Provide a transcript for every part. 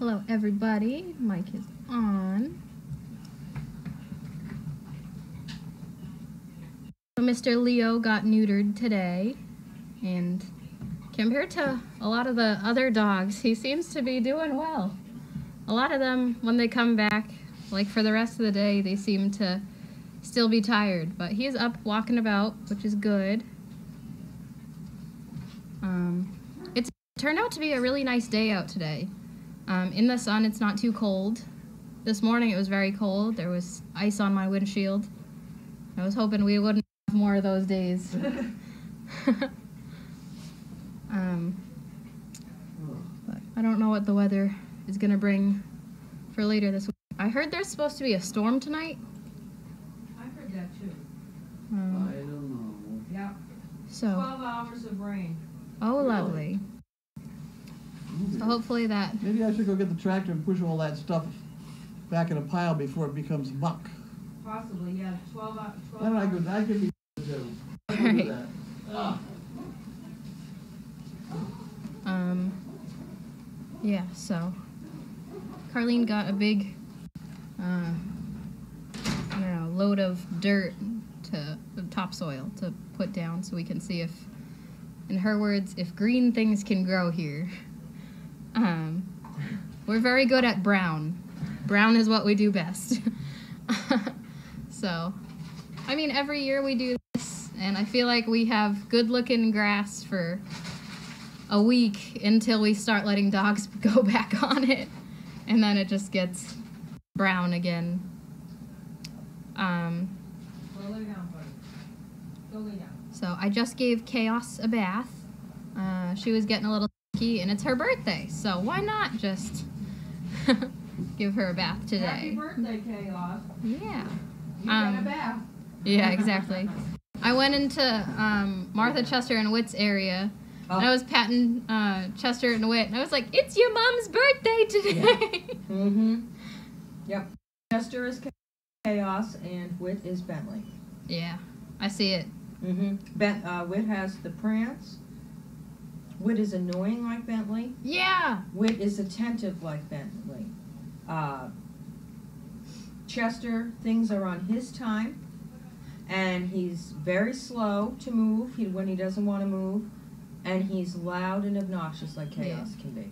Hello everybody, mic is on. So Mr. Leo got neutered today, and compared to a lot of the other dogs, he seems to be doing well. A lot of them, when they come back, like for the rest of the day, they seem to still be tired, but he's up walking about, which is good. It's turned out to be a really nice day out today. In the sun, it's not too cold. This morning it was very cold. There was ice on my windshield. I was hoping we wouldn't have more of those days. But I don't know what the weather is going to bring for later this week. I heard there's supposed to be a storm tonight. I heard that too. I don't know. Yeah. So. 12 hours of rain. Oh, lovely. So hopefully that... Maybe I should go get the tractor and push all that stuff back in a pile before it becomes muck. Possibly, yeah. 12 hours. Then I could be to do. I can do that. Yeah, so Carlene got a big, I don't know, load of dirt topsoil to put down so we can see if, in her words, if green things can grow here. We're very good at brown. Brown is what we do best. So, I mean, every year we do this, and I feel like we have good-looking grass for a week until we start letting dogs go back on it, and then it just gets brown again. Go lay down, buddy. Go lay down. So I just gave Chaos a bath. She was getting a little sticky, and it's her birthday, so why not just give her a bath today? Happy birthday, Chaos. Yeah. You got a bath. Yeah, exactly. I went into Martha, Chester, and Witt's area, and I was patting Chester and Witt, and I was like, "It's your mom's birthday today!" Yeah. Mm-hmm. Yep. Chester is Chaos, and Witt is Bentley. Yeah, I see it. Mm-hmm. Witt has the prance. Witt is annoying like Bentley. Yeah. Witt is attentive like Bentley. Chester, things are on his time, and he's very slow to move when he doesn't want to move, and he's loud and obnoxious like Chaos can be.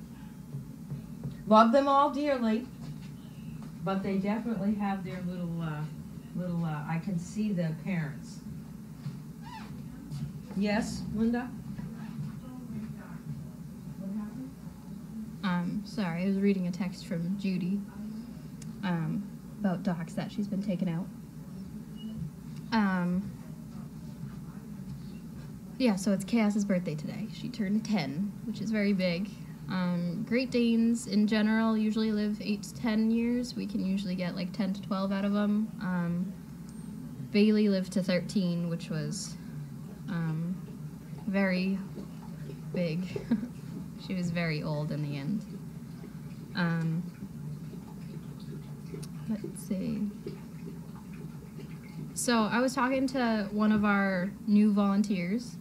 Love them all dearly, but they definitely have their little, I can see the parents. Yes, Linda? Sorry, I was reading a text from Judy, about dogs that she's been taking out. Yeah, so it's Chaos's birthday today. She turned 10, which is very big. Great Danes in general usually live 8 to 10 years. We can usually get like 10 to 12 out of them. Bailey lived to 13, which was very big. She was very old in the end. Let's see. So I was talking to one of our new volunteers,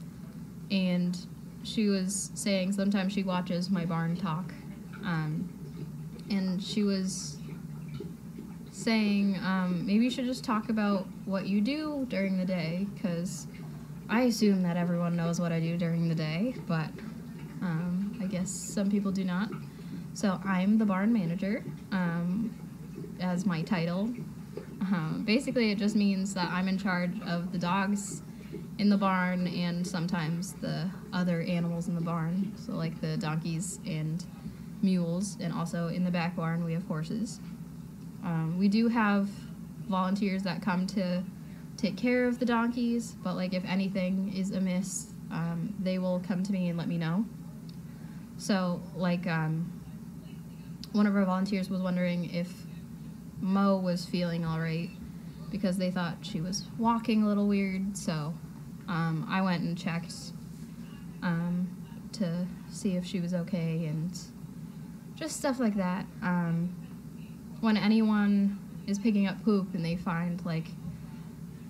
and she was saying sometimes she watches my Barn Talk, and she was saying maybe you should just talk about what you do during the day, because I assume that everyone knows what I do during the day, but I guess some people do not. So I'm the barn manager, as my title. Basically, it just means that I'm in charge of the dogs in the barn and sometimes the other animals in the barn, so like the donkeys and mules, and also in the back barn we have horses. We do have volunteers that come to take care of the donkeys, but like if anything is amiss, they will come to me and let me know. So like one of our volunteers was wondering if Mo was feeling alright, because they thought she was walking a little weird, so I went and checked to see if she was okay, and just stuff like that. When anyone is picking up poop and they find like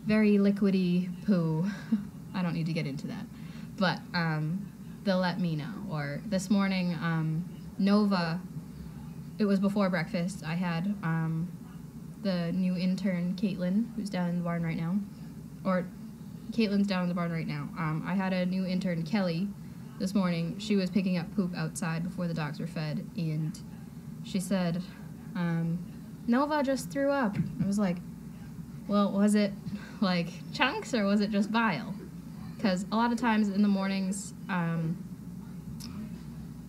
very liquidy poo, I don't need to get into that, but they'll let me know. Or this morning, Nova it was before breakfast. I had the new intern, Caitlin, who's down in the barn right now. Or, Caitlin's down in the barn right now. I had a new intern, Kelly, this morning. She was picking up poop outside before the dogs were fed, and she said, Nova just threw up. I was like, well, was it, like, chunks, or was it just bile? Because a lot of times in the mornings,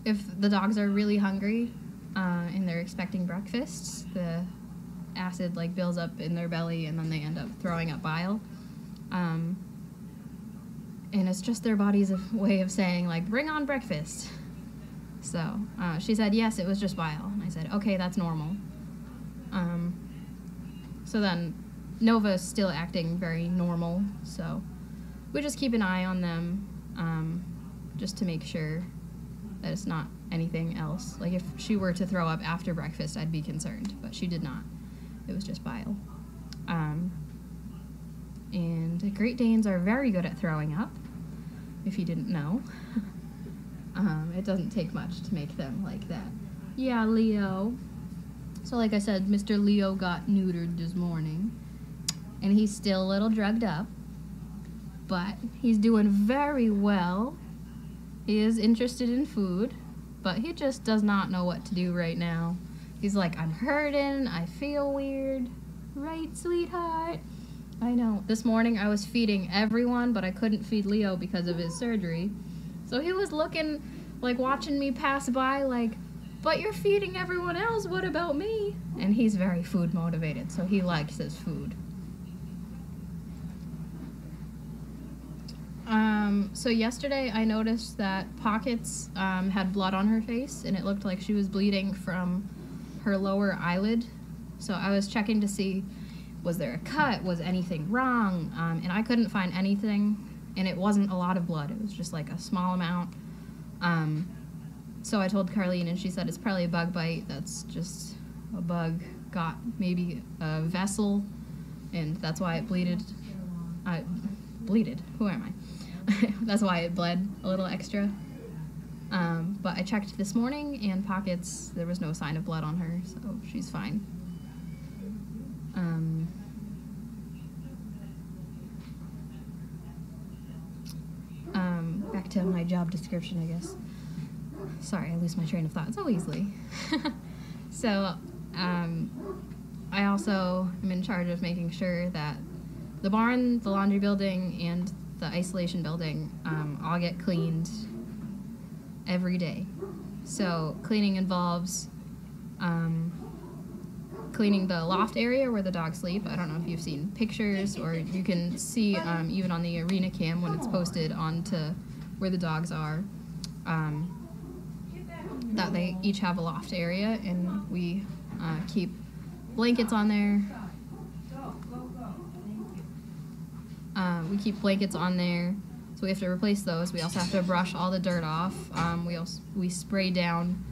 if the dogs are really hungry and they're expecting breakfast, the acid like builds up in their belly and then they end up throwing up bile. And it's just their body's way of saying, like, bring on breakfast. So she said, yes, it was just bile. And I said, okay, that's normal. So then Nova's still acting very normal, so we just keep an eye on them just to make sure that it's not anything else. Like, if she were to throw up after breakfast, I'd be concerned, but she did not. It was just bile. And Great Danes are very good at throwing up, if you didn't know. It doesn't take much to make them like that. Yeah, Leo. So like I said, Mr. Leo got neutered this morning, and he's still a little drugged up, but he's doing very well. He is interested in food, but he just does not know what to do right now. He's like, I'm hurting, I feel weird. Right, sweetheart? I know. This morning I was feeding everyone, but I couldn't feed Leo because of his surgery. So he was looking, like, watching me pass by, like, but you're feeding everyone else, what about me? And he's very food motivated, so he likes his food. So yesterday I noticed that Pockets had blood on her face, and it looked like she was bleeding from her lower eyelid. So I was checking to see, was there a cut? Was anything wrong? And I couldn't find anything, and it wasn't a lot of blood. It was just like a small amount. So I told Carlene, and she said it's probably a bug bite. That's just a bug got maybe a vessel, and that's why it bleeded. Bleeded? Who am I? That's why it bled a little extra. But I checked this morning, and Pockets, there was no sign of blood on her, so she's fine. Back to my job description, I guess. Sorry, I lose my train of thought so easily. So, I also am in charge of making sure that the barn, the laundry building, and the isolation building all get cleaned every day. So cleaning involves cleaning the loft area where the dogs sleep. I don't know if you've seen pictures, or you can see even on the arena cam when it's posted onto where the dogs are, that they each have a loft area, and we keep blankets on there. We keep blankets on there, so we have to replace those. We also have to brush all the dirt off. We spray down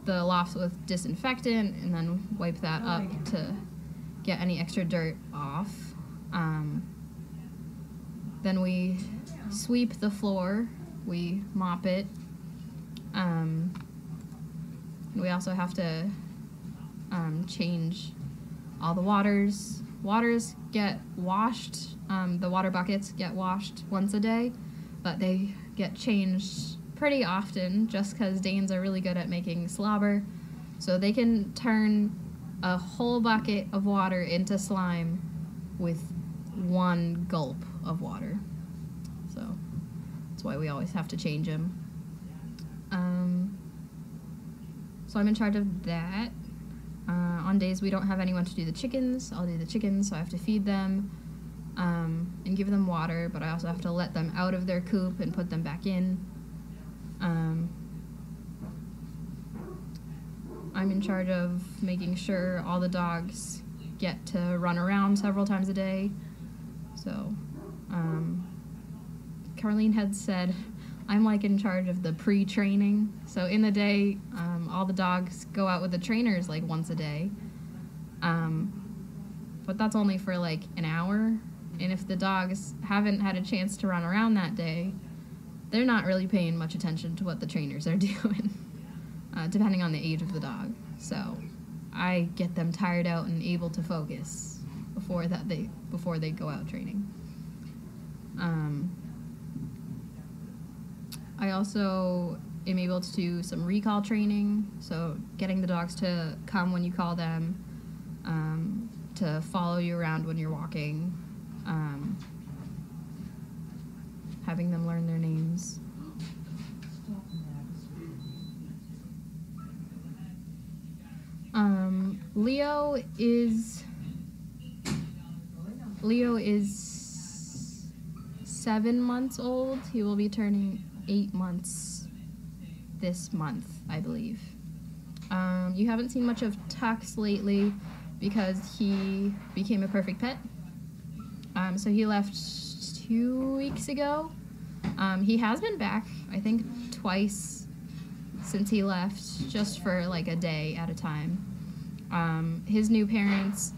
the loft with disinfectant and then wipe that up to get any extra dirt off. Then we sweep the floor, we mop it. We also have to change all the waters. Waters get washed, the water buckets get washed once a day, but they get changed pretty often just because Danes are really good at making slobber. So they can turn a whole bucket of water into slime with one gulp of water. So that's why we always have to change them. So I'm in charge of that. On days we don't have anyone to do the chickens, I'll do the chickens, so I have to feed them and give them water, but I also have to let them out of their coop and put them back in. I'm in charge of making sure all the dogs get to run around several times a day. So Carlene had said I'm like in charge of the pre-training. So in the day, all the dogs go out with the trainers like once a day. But that's only for like an hour. And if the dogs haven't had a chance to run around that day, they're not really paying much attention to what the trainers are doing. depending on the age of the dog. So I get them tired out and able to focus before they go out training. I also am able to do some recall training, so getting the dogs to come when you call them, to follow you around when you're walking, having them learn their names. Leo is 7 months old. He will be turning 8 months this month, I believe. You haven't seen much of Tux lately because he became a perfect pet. So he left 2 weeks ago. He has been back, I think, twice since he left, just for like a day at a time. His new parents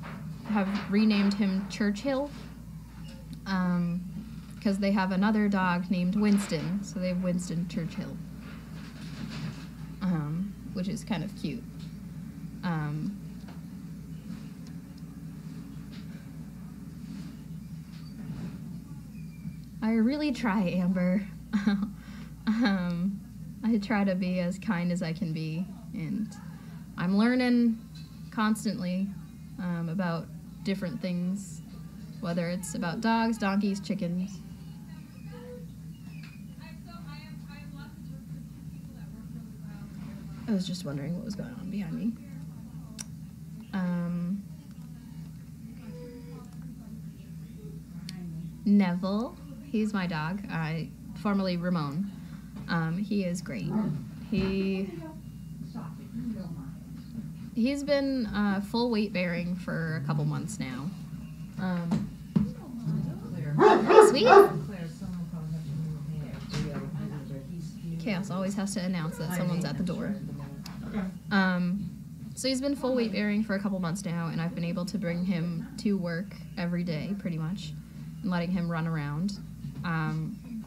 have renamed him Churchill, because they have another dog named Winston, so they have Winston Churchill, which is kind of cute. I really try, Amber. I try to be as kind as I can be, and I'm learning constantly about different things, whether it's about dogs, donkeys, chickens. I was just wondering what was going on behind me. Neville, he's my dog, formerly Ramon. He is great. He's been full weight bearing for a couple months now. Hey, sweet. Chaos always has to announce that someone's at the door. So he's been full weight bearing for a couple months now, and I've been able to bring him to work every day, pretty much, and letting him run around.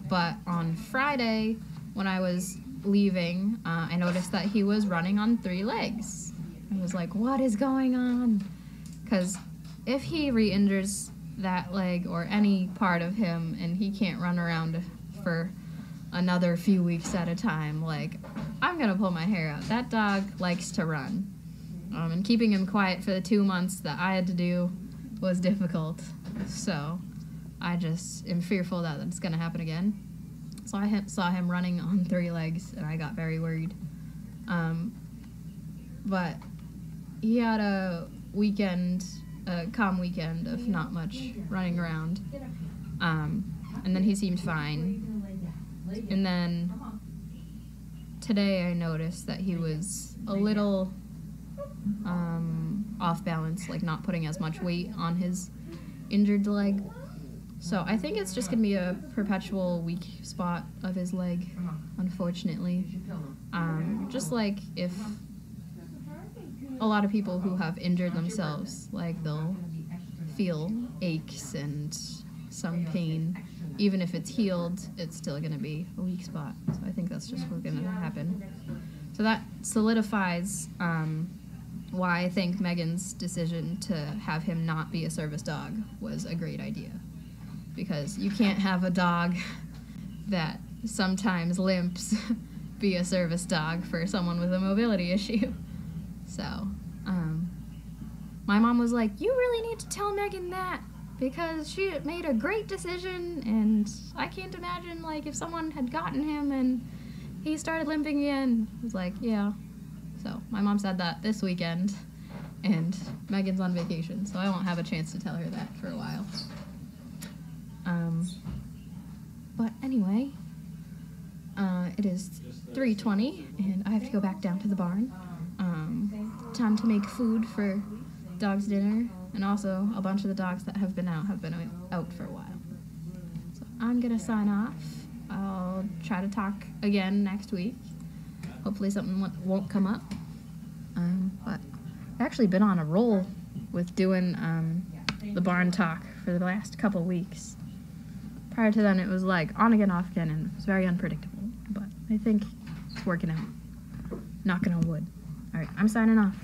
But on Friday, when I was leaving, I noticed that he was running on 3 legs. I was like, what is going on? Because if he re-injures that leg or any part of him and he can't run around for another few weeks at a time, like, I'm gonna pull my hair out. That dog likes to run. And keeping him quiet for the 2 months that I had to do was difficult. So I just am fearful that it's gonna happen again. So I saw him running on 3 legs and I got very worried. But he had a calm weekend of not much running around. And then he seemed fine. And then today I noticed that he was a little off balance, like not putting as much weight on his injured leg. So I think it's just going to be a perpetual weak spot of his leg, unfortunately. Just like if a lot of people who have injured themselves, like they'll feel aches and some pain. Even if it's healed, it's still going to be a weak spot. So I think that's just what's going to happen. So that solidifies why I think Megan's decision to have him not be a service dog was a great idea. Because you can't have a dog that sometimes limps be a service dog for someone with a mobility issue. So, my mom was like, you really need to tell Megan that, because she made a great decision, and I can't imagine, like, if someone had gotten him and he started limping again. I was like, yeah. So, my mom said that this weekend, and Megan's on vacation, so I won't have a chance to tell her that for a while. But anyway, it is 3:20, and I have to go back down to the barn. Time to make food for dog's dinner, and also a bunch of the dogs that have been out for a while. So I'm gonna sign off. I'll try to talk again next week. Hopefully something won't come up. But I've actually been on a roll with doing the barn talk for the last couple weeks. Prior to then, it was like on again, off again, and it was very unpredictable. But I think it's working out. Knocking on wood. All right, I'm signing off.